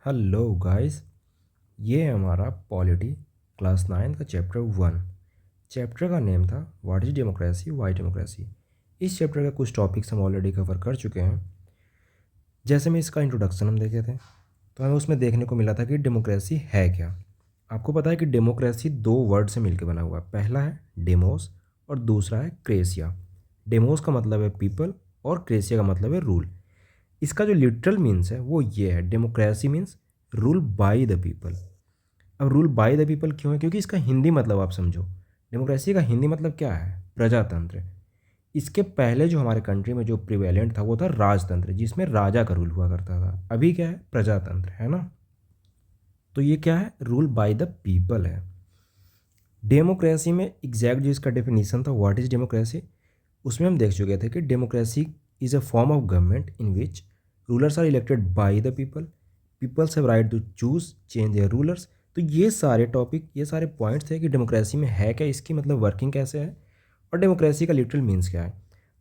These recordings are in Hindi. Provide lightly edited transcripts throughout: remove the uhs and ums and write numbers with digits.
Hello guys. ये है हमारा पॉलिटी क्लास 9 का चैप्टर 1। चैप्टर का नेम था what is democracy, Y democracy. इस चैप्टर का कुछ टॉपिक्स हम ऑलरेडी कवर कर चुके हैं। जैसे में इसका इंट्रोडक्शन हम देखे थे तो हमें उसमें देखने को मिला था कि डेमोक्रेसी है क्या। आपको पता है कि डेमोक्रेसी दो वर्ड से मिलकर बना हुआ है। पहला है डेमोस और दूसरा है क्रेसिया। डेमोस का मतलब है पीपल और क्रेसिया का मतलब है रूल। इसका जो लिटरल मीन्स है वो ये है, democracy means rule by the people. अब रूल बाय द पीपल क्यों है? क्योंकि इसका हिंदी मतलब आप समझो। डेमोक्रेसी का हिंदी मतलब क्या है? प्रजातंत्र। इसके पहले जो हमारे कंट्री में जो प्रिवेलेंट था वो था राजतंत्र, जिसमें राजा का रूल हुआ करता था। अभी क्या है? प्रजातंत्र है ना। तो ये क्या है? रूल बाय द पीपल है। डेमोक्रेसी में एग्जैक्ट जो इसका डेफिनेशन था व्हाट इज डेमोक्रेसी, उसमें हम देख चुके थे कि democracy is a form of government in which rulers are elected by the people, peoples have right to choose change their rulers. तो ये सारे टॉपिक, ये सारे पॉइंट्स थे कि डेमोक्रेसी में है क्या, इसकी मतलब वर्किंग कैसे है और डेमोक्रेसी का लिटरल मीन्स क्या है।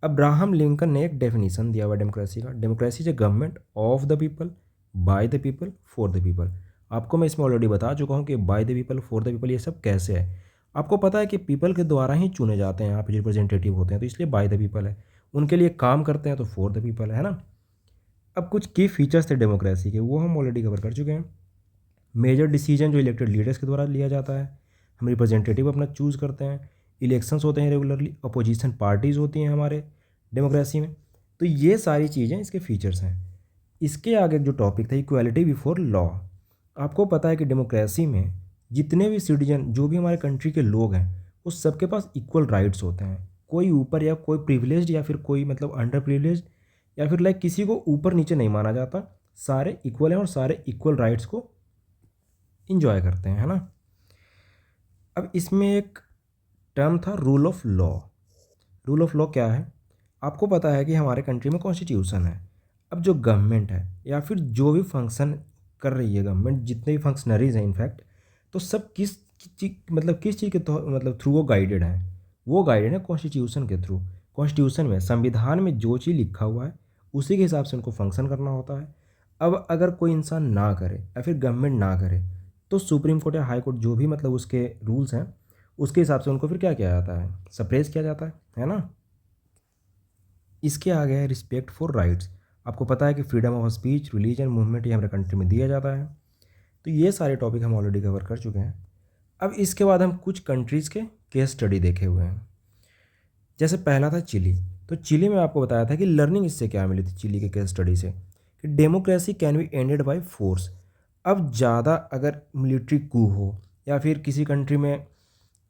अब्राहम लिंकन ने एक डेफिनेशन दिया हुआ डेमोक्रेसी का। Democracy is a government of the people, bye the people, for the people. आपको मैं इसमें ऑलरेडी बता चुका हूँ कि bye the people, for the people ये सब कैसे है। आपको पता है कि पीपल के द्वारा ही चुने जाते हैं, यहाँ पे रिप्रेजेंटेटिव होते हैं, तो इसलिए बाय द पीपल है। उनके लिए काम करते हैं तो फॉर द पीपल है ना। अब कुछ की फीचर्स थे डेमोक्रेसी के, वो हम ऑलरेडी कवर कर चुके हैं। मेजर डिसीजन जो इलेक्टेड लीडर्स के द्वारा लिया जाता है। हम रिप्रेजेंटेटिव अपना चूज़ करते हैं। इलेक्शंस होते हैं रेगुलरली। अपोजिशन पार्टीज़ होती हैं हमारे डेमोक्रेसी में। तो ये सारी चीज़ें इसके फीचर्स हैं। इसके आगे जो टॉपिक था इक्वालिटी बिफोर लॉ। आपको पता है कि डेमोक्रेसी में जितने भी सिटीजन, जो भी हमारे कंट्री के लोग हैं, उस सबके पास इक्वल राइट्स होते हैं। कोई ऊपर या कोई प्रिविलेज्ड या फिर कोई मतलब अंडर प्रिविलेज्ड या फिर लाइक किसी को ऊपर नीचे नहीं माना जाता। सारे इक्वल हैं और सारे इक्वल राइट्स को इंजॉय करते हैं, है ना। अब इसमें एक टर्म था rule of law. Rule of law क्या है? आपको पता है कि हमारे कंट्री में कॉन्स्टिट्यूशन है। अब जो गवर्नमेंट है या फिर जो भी फंक्शन कर रही है गवर्नमेंट, जितने भी फंक्शनरीज हैं इनफैक्ट, तो सब किस चीज़ के मतलब थ्रू वो गाइडेड हैं। वो गाइडेड है कॉन्स्टिट्यूशन के थ्रू। कॉन्स्टिट्यूशन में, संविधान में जो चीज़ लिखा हुआ है उसी के हिसाब से उनको फंक्शन करना होता है। अब अगर कोई इंसान ना करे या फिर गवर्नमेंट ना करे तो सुप्रीम कोर्ट या हाई कोर्ट जो भी मतलब उसके रूल्स हैं उसके हिसाब से उनको फिर क्या किया जाता है? सप्रेस किया जाता है ना। इसके आगे है रिस्पेक्ट फॉर राइट्स। आपको पता है कि freedom of speech, religion, movement ये हमारे कंट्री में दिया जाता है। तो ये सारे टॉपिक हम ऑलरेडी कवर कर चुके हैं। अब इसके बाद हम कुछ कंट्रीज़ के केस स्टडी देखे हुए हैं। जैसे पहला था चिली। तो चिली में आपको बताया था कि लर्निंग इससे क्या मिली थी चिली के केस स्टडी से, कि democracy can be ended by force. अब ज़्यादा अगर मिलिट्री कू हो या फिर किसी कंट्री में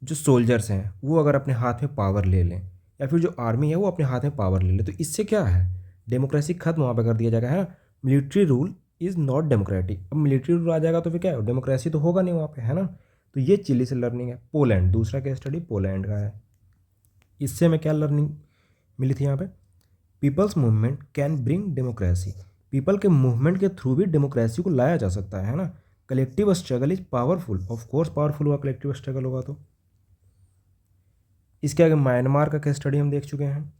जो सोल्जर्स हैं वो अगर अपने हाथ में पावर ले लें या फिर जो आर्मी है वो अपने हाथ में पावर ले ले, तो इससे क्या है? डेमोक्रेसी खत्म वहाँ पर कर दिया जाएगा, है ना। Military rule is not democratic. अब मिलिट्री रूल आ जाएगा तो फिर क्या है? डेमोक्रेसी तो होगा नहीं वहाँ पे, है ना। तो ये चिली से लर्निंग है। पोलैंड, दूसरा केस स्टडी पोलैंड का है। इससे हमें क्या लर्निंग मिली थी यहाँ पे? People's movement can bring democracy. People के मूवमेंट के थ्रू भी डेमोक्रेसी को लाया जा सकता है ना। Collective struggle is powerful. Of course powerful हुआ कलेक्टिव स्ट्रगल होगा तो। इसके आगे म्यांमार का केस स्टडी हम देख चुके हैं,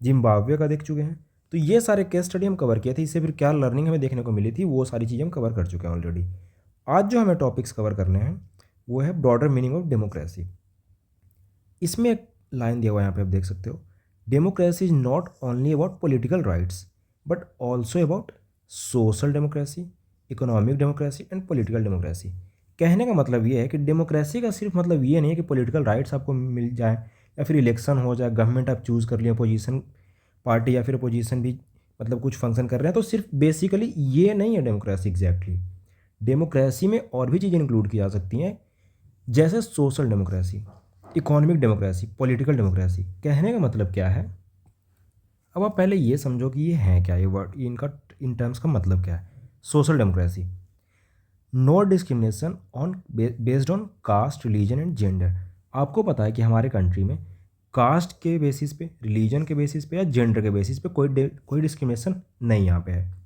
जिम्बाब्वे का देख चुके हैं। तो ये सारे केस स्टडी हम कवर किए थे। इससे फिर क्या लर्निंग हमें देखने को मिली थी वो सारी चीज़ें हम कवर कर चुके हैं ऑलरेडी। आज जो हमें टॉपिक्स कवर करने हैं वो है ब्रॉडर मीनिंग ऑफ डेमोक्रेसी। इसमें एक लाइन दिया हुआ है यहाँ पे, आप देख सकते हो। Democracy is not only about political rights but also about social democracy, economic democracy and political democracy. कहने का मतलब ये है कि डेमोक्रेसी का सिर्फ मतलब ये नहीं है कि पॉलिटिकल राइट्स आपको मिल जाए या फिर इलेक्शन हो जाए, गवर्नमेंट आप चूज़ कर लिया, अपोजिशन पार्टी या फिर अपोजिशन भी मतलब कुछ फंक्शन कर रहे हैं, तो सिर्फ बेसिकली ये नहीं है डेमोक्रेसी एग्जैक्टली। डेमोक्रेसी में और भी चीज़ें इंक्लूड की जा सकती हैं, जैसे social democracy, economic democracy, political democracy. कहने का मतलब क्या है? अब आप पहले ये समझो कि ये है क्या, ये वर्ड, इनका इन टर्म्स का मतलब क्या है। Social democracy, no discrimination on based on caste, religion and gender. आपको पता है कि हमारे कंट्री में कास्ट के बेसिस पे, रिलीजन के बेसिस पे या जेंडर के बेसिस पे कोई डिस्क्रिमिनेशन नहीं यहाँ पे है।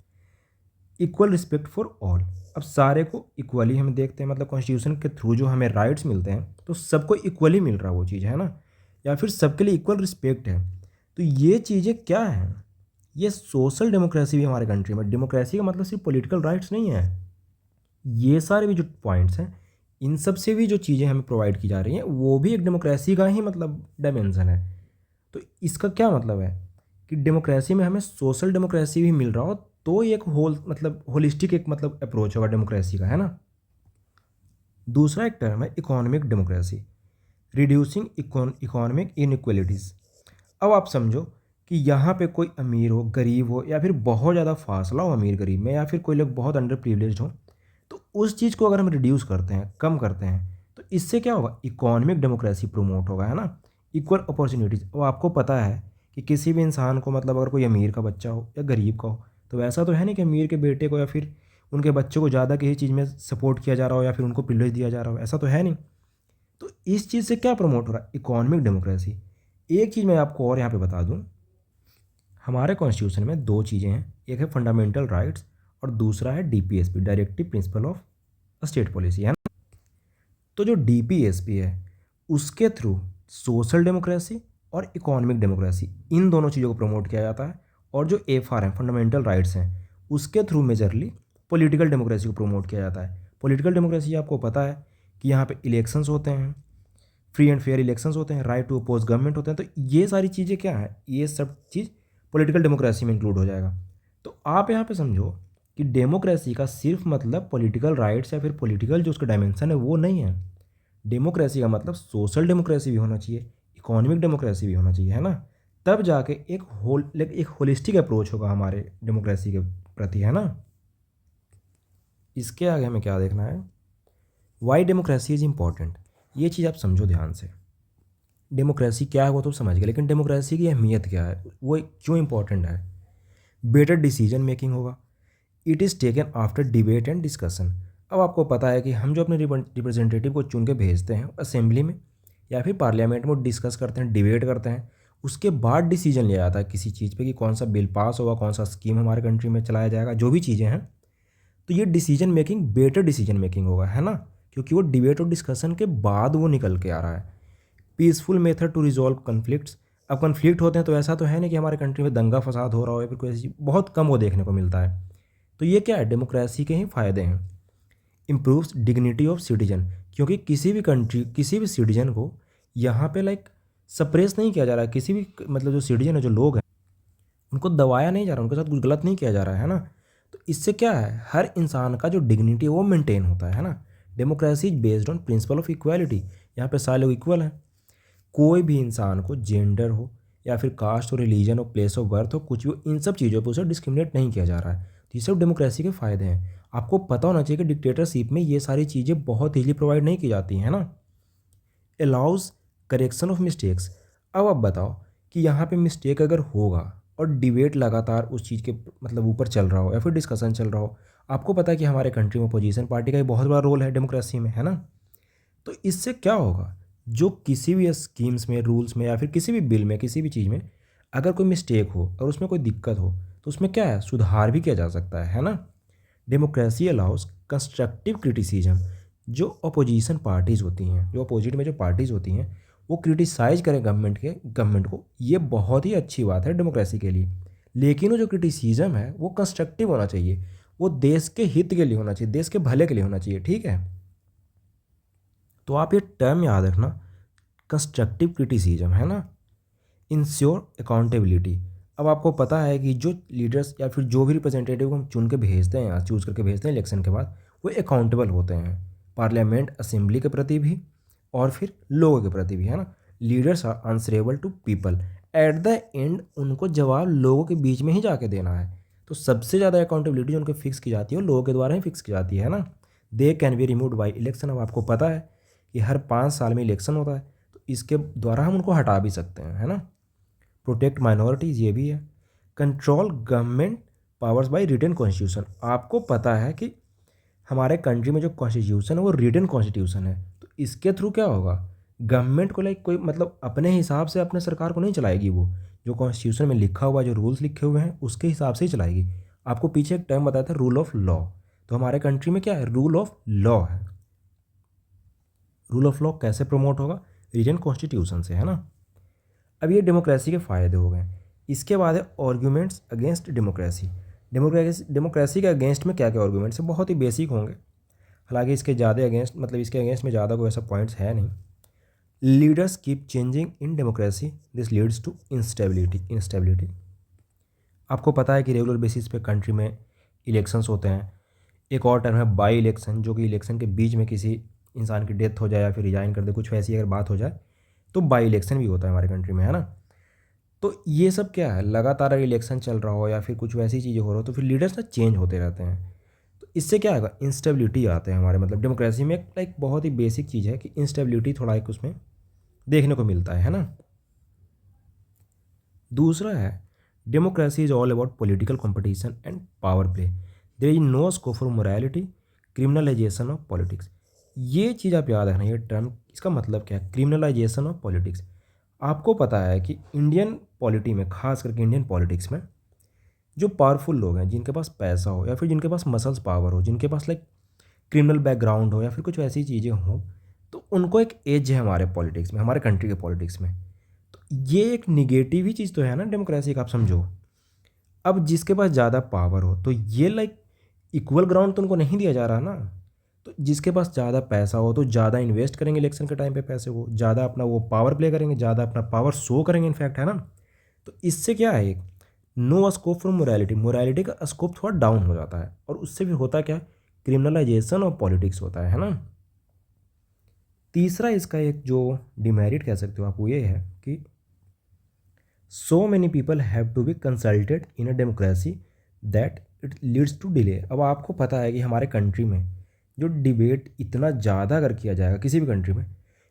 Equal respect for all. अब सारे को इक्वली हम देखते हैं, मतलब कॉन्स्टिट्यूशन के थ्रू जो हमें राइट्स मिलते हैं तो सबको इक्वली मिल रहा है वो चीज़, है ना। या फिर सबके लिए इक्वल रिस्पेक्ट है। तो ये चीज़ें क्या हैं? ये सोशल डेमोक्रेसी भी हमारे कंट्री में। डेमोक्रेसी का मतलब सिर्फ पॉलिटिकल राइट्स नहीं है। ये सारे भी जो पॉइंट्स हैं, इन सब से भी जो चीज़ें हमें प्रोवाइड की जा रही हैं वो भी एक डेमोक्रेसी का ही मतलब डायमेंशन है। तो इसका क्या मतलब है कि डेमोक्रेसी में हमें सोशल डेमोक्रेसी भी मिल रहा हो तो ये एक मतलब होलिस्टिक एक मतलब अप्रोच होगा डेमोक्रेसी का, है ना। दूसरा एक टर्म है economic democracy, reducing economic inequalities. अब आप समझो कि यहाँ पे कोई अमीर हो, गरीब हो, या फिर बहुत ज़्यादा फासला हो अमीर गरीब में, या फिर कोई लोग बहुत अंडर प्रिविलेज्ड हो, तो उस चीज़ को अगर हम रिड्यूस करते हैं, कम करते हैं, तो इससे क्या होगा, इकोनॉमिक डेमोक्रेसी प्रमोट होगा, है ना। Equal opportunities. अब आपको पता है कि किसी भी इंसान को मतलब अगर कोई अमीर का बच्चा हो या गरीब का हो, तो वैसा तो है नहीं कि अमीर के बेटे को या फिर उनके बच्चों को ज़्यादा किसी चीज़ में सपोर्ट किया जा रहा हो या फिर उनको प्रिविलेज दिया जा रहा हो, ऐसा तो है नहीं। तो इस चीज़ से क्या प्रमोट हो रहा है, इकोनॉमिक डेमोक्रेसी। एक चीज़ मैं आपको और यहाँ पे बता दूँ, हमारे कॉन्स्टिट्यूशन में दो चीज़ें हैं, एक है फंडामेंटल राइट्स और दूसरा है DPSP, directive principle of state policy, है ना। तो जो डीपीएसपी है उसके थ्रू सोशल डेमोक्रेसी और इकोनॉमिक डेमोक्रेसी, इन दोनों चीज़ों को प्रमोट किया जाता है। और जो एफआर है, फंडामेंटल राइट्स हैं, उसके थ्रू मेजरली पॉलिटिकल डेमोक्रेसी को प्रमोट किया जाता है। पॉलिटिकल डेमोक्रेसी आपको पता है कि यहाँ पे इलेक्शंस होते हैं, फ्री एंड फेयर इलेक्शंस होते हैं, राइट टू अपोज गवर्नमेंट होते हैं। तो ये सारी चीज़ें क्या है, ये सब चीज़ पॉलिटिकल डेमोक्रेसी में इंक्लूड हो जाएगा। तो आप यहाँ पे समझो कि डेमोक्रेसी का सिर्फ मतलब पॉलिटिकल राइट्स या फिर पॉलिटिकल जो उसका डायमेंशन है वो नहीं है। डेमोक्रेसी का मतलब सोशल डेमोक्रेसी भी होना चाहिए, इकोनॉमिक डेमोक्रेसी भी होना चाहिए, है ना। तब जाके एक होलिस्टिक अप्रोच होगा हमारे डेमोक्रेसी के प्रति, है ना। इसके आगे हमें क्या देखना है, वाई डेमोक्रेसी इज़ इम्पॉर्टेंट। ये चीज़ आप समझो ध्यान से। डेमोक्रेसी क्या है वो तो समझ गए, लेकिन डेमोक्रेसी की अहमियत क्या है, वो क्यों इंपॉर्टेंट है। बेटर डिसीजन मेकिंग होगा, it is taken after debate and discussion. अब आपको पता है कि हम जो अपने रिप्रेजेंटेटिव को चुन के भेजते हैं असेंबली में या फिर पार्लियामेंट में, डिस्कस करते हैं, डिबेट करते हैं, उसके बाद डिसीजन लिया जाता है किसी चीज़ पे कि कौन सा बिल पास होगा, कौन सा स्कीम हमारे कंट्री में चलाया जाएगा, जो भी चीज़ें हैं। तो ये decision making better decision making होगा, है ना, क्योंकि वो डिबेट और डिस्कशन के बाद वो निकल के आ रहा है। Peaceful method to resolve conflicts. अब कन्फ्लिक्ट होते हैं तो ऐसा तो है नहीं कि हमारे कंट्री में दंगा फसाद हो रहा हो या फिर कोई ऐसी, बहुत कम वो देखने को मिलता है। तो ये क्या है, डेमोक्रेसी के ही फ़ायदे हैं। इम्प्रूव्स डिग्निटी ऑफ सिटीजन, क्योंकि किसी भी कंट्री, किसी भी सिटीजन को यहाँ पे लाइक सप्रेस नहीं किया जा रहा है। किसी भी मतलब जो सिटीजन है, जो लोग हैं, उनको दबाया नहीं जा रहा, उनके साथ कुछ गलत नहीं किया जा रहा है ना। तो इससे क्या है, हर इंसान का जो डिग्निटी है वो मेंटेन होता है ना। Democracy is based on principle of equality. यहाँ पे सारे लोग इक्वल हैं। कोई भी इंसान को जेंडर हो या फिर कास्ट हो, रिलीजन हो, प्लेस ऑफ बर्थ हो, कुछ भी हो, इन सब चीज़ों पर उसे डिस्क्रिमिनेट नहीं किया जा रहा है। तो ये सब डेमोक्रेसी के फ़ायदे हैं। आपको पता होना चाहिए कि डिक्टेटरशिप में ये सारी चीज़ें बहुत ईजीली प्रोवाइड नहीं की जाती हैं ना। Allows correction of mistakes. अब आप बताओ कि यहाँ पे मिस्टेक अगर होगा और डिबेट लगातार उस चीज़ के मतलब ऊपर चल रहा हो या फिर डिस्कशन चल रहा हो, आपको पता है कि हमारे कंट्री में अपोजिशन पार्टी का भी बहुत बड़ा रोल है डेमोक्रेसी में, है ना। तो इससे क्या होगा, जो किसी भी स्कीम्स में, रूल्स में या फिर किसी भी बिल में, किसी भी चीज़ में अगर कोई मिस्टेक हो और उसमें कोई दिक्कत हो, तो उसमें क्या है, सुधार भी किया जा सकता है ना। Democracy allow us constructive criticism. जो अपोजिशन पार्टीज़ होती हैं, जो अपोजिट में जो पार्टीज़ होती हैं, वो क्रिटिसाइज करें गवर्नमेंट को, ये बहुत ही अच्छी बात है डेमोक्रेसी के लिए। लेकिन वो जो क्रिटिसिज्म है वो कंस्ट्रक्टिव होना चाहिए, वो देश के हित के लिए होना चाहिए, देश के भले के लिए होना चाहिए, ठीक है। तो आप ये टर्म याद रखना, कंस्ट्रक्टिव क्रिटिसिज्म, है ना। Ensure accountability. अब आपको पता है कि जो लीडर्स या फिर जो भी रिप्रेजेंटेटिव को हम चुन के भेजते हैं, यहाँ चूज़ करके भेजते हैं इलेक्शन के बाद, वो अकाउंटेबल होते हैं पार्लियामेंट, असेंबली के प्रति भी और फिर लोगों के प्रति भी, है ना। Leaders are answerable to people. At the end उनको जवाब लोगों के बीच में ही जाके देना है। तो सबसे ज़्यादा अकाउंटेबिलिटी जो उनको फिक्स की जाती है वो लोगों के द्वारा ही फिक्स की जाती है ना। They can be removed by election. अब आपको पता है कि हर 5 साल में इलेक्शन होता है, तो इसके द्वारा हम उनको हटा भी सकते हैं, है ना। प्रोटेक्ट माइनॉरिटीज़, ये भी है। Control government powers by written constitution. आपको पता है कि हमारे कंट्री में जो कॉन्स्टिट्यूशन है वो रिटन कॉन्स्टिट्यूशन है। तो इसके थ्रू क्या होगा, गवर्नमेंट को लाइक कोई मतलब अपने हिसाब से अपने सरकार को नहीं चलाएगी, वो जो कॉन्स्टिट्यूशन में लिखा हुआ, जो रूल्स लिखे हुए हैं उसके हिसाब से ही चलाएगी। आपको पीछे एक टर्म बताया था, रूल ऑफ लॉ। तो हमारे कंट्री में क्या है, रूल ऑफ लॉ है। रूल ऑफ लॉ कैसे प्रमोट होगा, रिटन कॉन्स्टिट्यूशन से, है ना। अब ये डेमोक्रेसी के फ़ायदे हो गए। इसके बाद है आर्ग्यूमेंट्स अगेंस्ट डेमोक्रेसी। डेमोक्रेसी के अगेंस्ट में क्या क्या आर्ग्यूमेंट्स है, बहुत ही बेसिक होंगे। हालांकि इसके ज़्यादा अगेंस्ट मतलब इसके अगेंस्ट में ज़्यादा कोई ऐसा पॉइंट्स है नहीं। Leaders keep changing in democracy, this leads to instability. आपको पता है कि रेगुलर बेसिस पे कंट्री में इलेक्शंस होते हैं। एक और टर्म है बाई इलेक्शन, जो कि इलेक्शन के बीच में किसी इंसान की डेथ हो जाए या फिर रिजाइन कर दे, कुछ वैसी अगर बात हो जाए तो बाई इलेक्शन भी होता है हमारे कंट्री में, है ना। तो ये सब क्या है, लगातार अगर इलेक्शन चल रहा हो या फिर कुछ वैसी चीज़ें हो रहा हो तो फिर लीडर्स ना चेंज होते रहते हैं। तो इससे क्या होगा, इंस्टेबिलिटी आते हैं हमारे मतलब डेमोक्रेसी में। एक लाइक बहुत ही बेसिक चीज़ है कि इंस्टेबिलिटी थोड़ा एक उसमें देखने को मिलता है ना। दूसरा है democracy is all about political competition and power play, there is no scope for morality, criminalisation of politics. ये चीज़ आप याद रखना, ये टर्म इसका मतलब क्या है, क्रिमिनलाइजेशन ऑफ पॉलिटिक्स। आपको पता है कि इंडियन पॉलिटी में, खास करके इंडियन पॉलिटिक्स में, जो पावरफुल लोग हैं, जिनके पास पैसा हो या फिर जिनके पास मसल्स पावर हो, जिनके पास लाइक क्रिमिनल बैकग्राउंड हो या फिर कुछ वैसी चीज़ें हों, तो उनको एक एज है हमारे पॉलिटिक्स में, हमारे कंट्री के पॉलिटिक्स में। तो ये एक निगेटिव ही चीज़ तो है ना डेमोक्रेसी का, आप समझो। अब जिसके पास ज़्यादा पावर हो तो ये लाइक इक्वल ग्राउंड तो उनको नहीं दिया जा रहा ना। तो जिसके पास ज़्यादा पैसा हो तो ज़्यादा इन्वेस्ट करेंगे इलेक्शन के टाइम पे पैसे, वो ज़्यादा अपना वो पावर प्ले करेंगे, ज़्यादा अपना पावर शो करेंगे इनफैक्ट, है ना। तो इससे क्या है, एक no scope for morality, morality का स्कोप थोड़ा डाउन हो जाता है, और उससे फिर होता क्या है, क्रिमिनलाइजेशन ऑफ पॉलिटिक्स होता है ना। तीसरा इसका एक जो डिमेरिट कह सकते हो आप, वो ये है कि so many people have to be consulted in a democracy that it leads to delay. अब आपको पता है कि हमारे कंट्री में जो डिबेट इतना ज़्यादा अगर किया जाएगा किसी भी कंट्री में,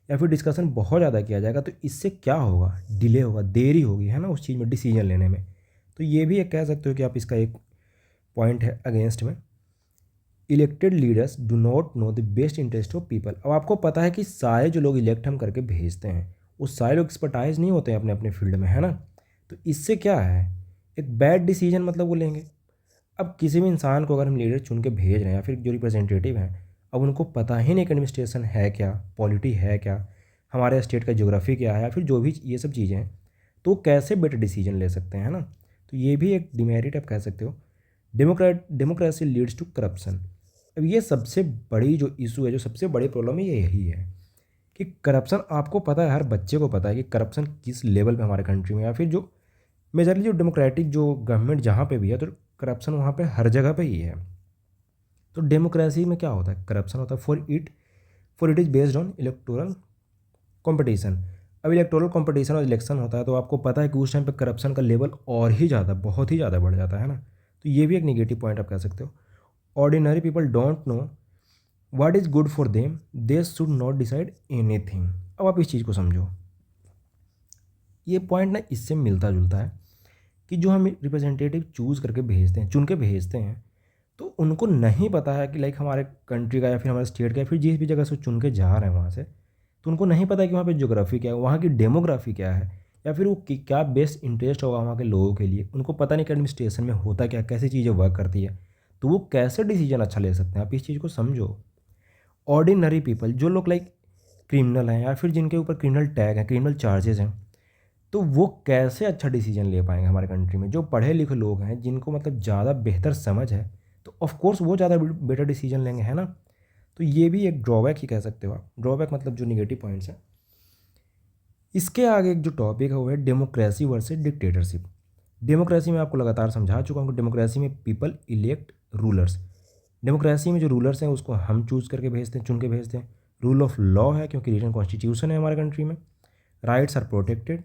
या फिर डिस्कशन बहुत ज़्यादा किया जाएगा, तो इससे क्या होगा, डिले होगा, देरी होगी, है ना, उस चीज़ में डिसीजन लेने में। तो ये भी एक कह सकते हो कि आप इसका एक पॉइंट है अगेंस्ट में। Elected leaders do not know the best interest of people. अब आपको पता है कि सारे जो लोग इलेक्ट हम करके भेजते हैं वो सारे लोग एक्सपर्टाइज नहीं होते हैं अपने अपने फील्ड में, है ना। तो इससे क्या है, एक बैड डिसीजन मतलब वो लेंगे। अब किसी भी इंसान को अगर हम लीडर चुन के भेज रहे हैं या फिर जो रिप्रेजेंटेटिव हैं, अब उनको पता ही नहीं कि एडमिनिस्ट्रेशन है क्या, पॉलिटी है क्या, हमारे स्टेट का ज्योग्राफी क्या है, या फिर जो भी ये सब चीज़ें हैं, तो वो कैसे बेटर डिसीजन ले सकते हैं, है ना। तो ये भी एक डिमेरिट आप कह सकते हो। Democracy leads to corruption. अब ये सबसे बड़ी जो इशू है, जो सबसे बड़ी प्रॉब्लम है, ये यही है कि करप्शन, आपको पता है, हर बच्चे को पता है कि करप्शन किस लेवल पे हमारे कंट्री में, या फिर जो मेजरली जो डेमोक्रेटिक जो गवर्नमेंट जहाँ पे भी है, तो करप्शन वहाँ पे हर जगह पे ही है। तो डेमोक्रेसी में क्या होता है, करप्शन होता है for it is based on electoral competition. अब इलेक्टोरल कंपटीशन और इलेक्शन होता है तो आपको पता है कि उस टाइम पे करप्शन का लेवल और ही ज़्यादा, बहुत ही ज़्यादा बढ़ जाता है ना। तो ये भी एक निगेटिव पॉइंट आप कह सकते हो। Ordinary people don't know what is good for them, they should not decide anything. अब आप इस चीज़ को समझो, ये पॉइंट ना इससे मिलता जुलता है कि जो हम रिप्रेजेंटेटिव चूज़ करके भेजते हैं, चुन के भेजते हैं, तो उनको नहीं पता है कि लाइक हमारे कंट्री का या फिर हमारे स्टेट का या फिर जिस भी जगह से चुन के जा रहे हैं वहाँ से, तो उनको नहीं पता है कि वहाँ पे ज्योग्राफी क्या है, वहाँ की डेमोग्राफी क्या है, या फिर वो क्या बेस्ट इंटरेस्ट होगा वहाँ के लोगों के लिए। उनको पता नहीं कि एडमिनिस्ट्रेशन में होता क्या, कैसी चीज़ें वर्क करती है, तो वो कैसे डिसीजन अच्छा ले सकते हैं। आप इस चीज़ को समझो। ऑर्डिनरी पीपल, जो लोग लाइक क्रिमिनल हैं या फिर जिनके ऊपर क्रिमिनल टैग है, क्रिमिनल चार्जेस हैं, तो वो कैसे अच्छा डिसीजन ले पाएंगे हमारे कंट्री में। जो पढ़े लिखे लोग हैं, जिनको मतलब ज़्यादा बेहतर समझ है, तो ऑफ कोर्स वो ज़्यादा बेटर डिसीजन लेंगे, है ना। तो ये भी एक ड्रॉबैक ही कह सकते हो आप। ड्रॉबैक मतलब जो निगेटिव पॉइंट्स हैं। इसके आगे एक जो टॉपिक है वो है डेमोक्रेसी वर्सेस डिक्टेटरशिप। डेमोक्रेसी में आपको लगातार समझा चुका हूँ कि डेमोक्रेसी में पीपल इलेक्ट रूलर्स। डेमोक्रेसी में जो रूलर्स हैं उसको हम चूज़ करके भेजते हैं, चुन के भेजते हैं। रूल ऑफ लॉ है क्योंकि रिटन कॉन्स्टिट्यूशन है हमारे कंट्री में। Rights are protected,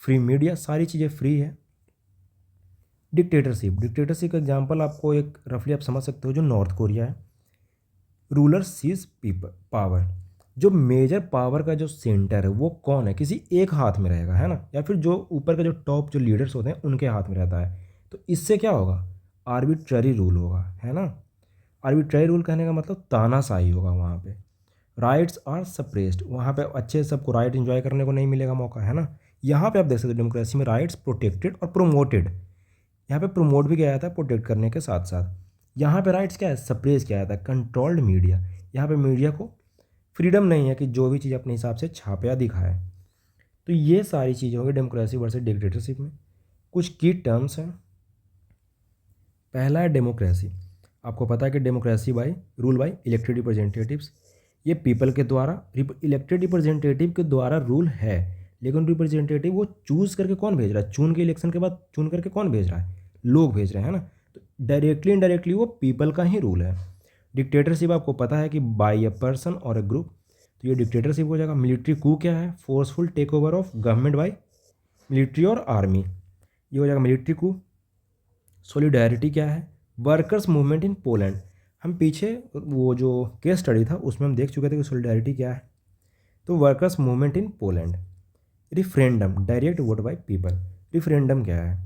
free media, सारी चीज़ें फ्री है। डिक्टेटरशिप का एग्जांपल आपको एक रफली आप समझ सकते हो, जो नॉर्थ कोरिया है। रूलर सीज पीपल पावर, जो मेजर पावर का जो सेंटर है वो कौन है, किसी एक हाथ में रहेगा, है ना, या फिर जो ऊपर का जो टॉप जो लीडर्स होते हैं उनके हाथ में रहता है। तो इससे क्या होगा, आर्बिट्ररी रूल होगा, है ना। आर्बिट्ररी रूल कहने का मतलब तानाशाही होगा वहाँ पे। राइट्स आर सप्रेस्ड, वहाँ पे अच्छे सबको राइट एंजॉय करने को नहीं मिलेगा मौका, है ना। यहाँ पे आप देख सकते हो डेमोक्रेसी में राइट्स प्रोटेक्टेड और प्रोमोटेड। यहाँ पे प्रमोट भी किया जाता है प्रोटेक्ट करने के साथ साथ। यहाँ पे राइट्स क्या है, सप्रेस किया जाता है। कंट्रोल्ड मीडिया, यहाँ पे मीडिया को फ्रीडम नहीं है कि जो भी चीज़ अपने हिसाब से छापे या दिखाए। तो ये सारी चीज़ें होंगी डेमोक्रेसी वर्सेस डिक्टेटरशिप में। कुछ की टर्म्स हैं। पहला है डेमोक्रेसी। आपको पता है कि democracy by rule by elected representatives, ये पीपल के द्वारा इलेक्टेड रिप्रेजेंटेटिव के द्वारा रूल है, लेकिन रिप्रेजेंटेटिव वो चूज़ करके कौन भेज रहा है, चुन के इलेक्शन के बाद चुन करके कौन भेज रहा है, लोग भेज रहे हैं ना। तो डायरेक्टली इनडायरेक्टली वो पीपल का ही रूल है। डिक्टेटरशिप आपको पता है कि बाई अ पर्सन और अ ग्रुप, तो ये डिक्टेटरशिप हो जाएगा। मिलिट्री कू क्या है, forceful take over of government by military और आर्मी, ये हो जाएगा मिलिट्री कू। सॉलिडारिटी क्या है, वर्कर्स मूवमेंट इन पोलैंड, हम पीछे वो जो केस स्टडी था उसमें हम देख चुके थे कि सॉलिडारिटी क्या है, तो workers movement in Poland. Referendum, direct vote by people, referendum क्या है,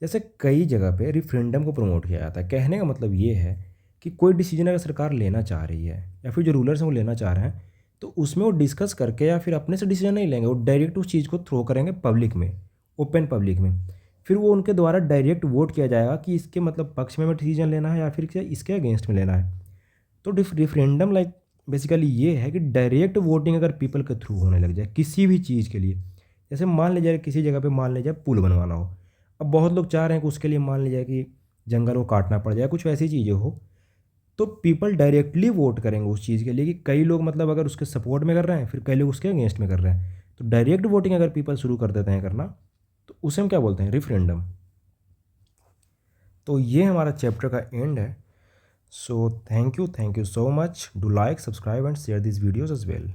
जैसे कई जगह पे रिफरेंडम को प्रमोट किया जाता है। कहने का मतलब ये है कि कोई डिसीजन अगर सरकार लेना चाह रही है या फिर जो रूलर्स हैं वो लेना चाह रहे हैं, तो उसमें वो डिस्कस करके या फिर अपने से डिसीजन नहीं लेंगे, वो डायरेक्ट उस चीज़ को थ्रो करेंगे पब्लिक में, ओपन पब्लिक में। फिर वो उनके द्वारा डायरेक्ट वोट किया जाएगा कि इसके मतलब पक्ष में डिसीजन लेना है या फिर इसके अगेंस्ट में लेना है। तो रिफरेंडम लाइक बेसिकली ये है कि डायरेक्ट वोटिंग अगर पीपल के थ्रू होने लग जाए किसी भी चीज़ के लिए, जैसे मान लीजिए किसी जगह पे मान लीजिए पुल बनवाना हो, अब बहुत लोग चाह रहे हैं कि उसके लिए मान लीजिए कि जंगल को काटना पड़ जाए, कुछ वैसी चीज़ें हो, तो पीपल डायरेक्टली वोट करेंगे उस चीज़ के लिए कि कई लोग मतलब अगर उसके सपोर्ट में कर रहे हैं, फिर कई लोग उसके अगेंस्ट में कर रहे हैं। तो डायरेक्ट वोटिंग अगर पीपल शुरू कर देते हैं करना, तो उसे हम क्या बोलते हैं, रिफरेंडम। तो ये हमारा चैप्टर का एंड है। So thank you so much, do like subscribe and share this videos as well.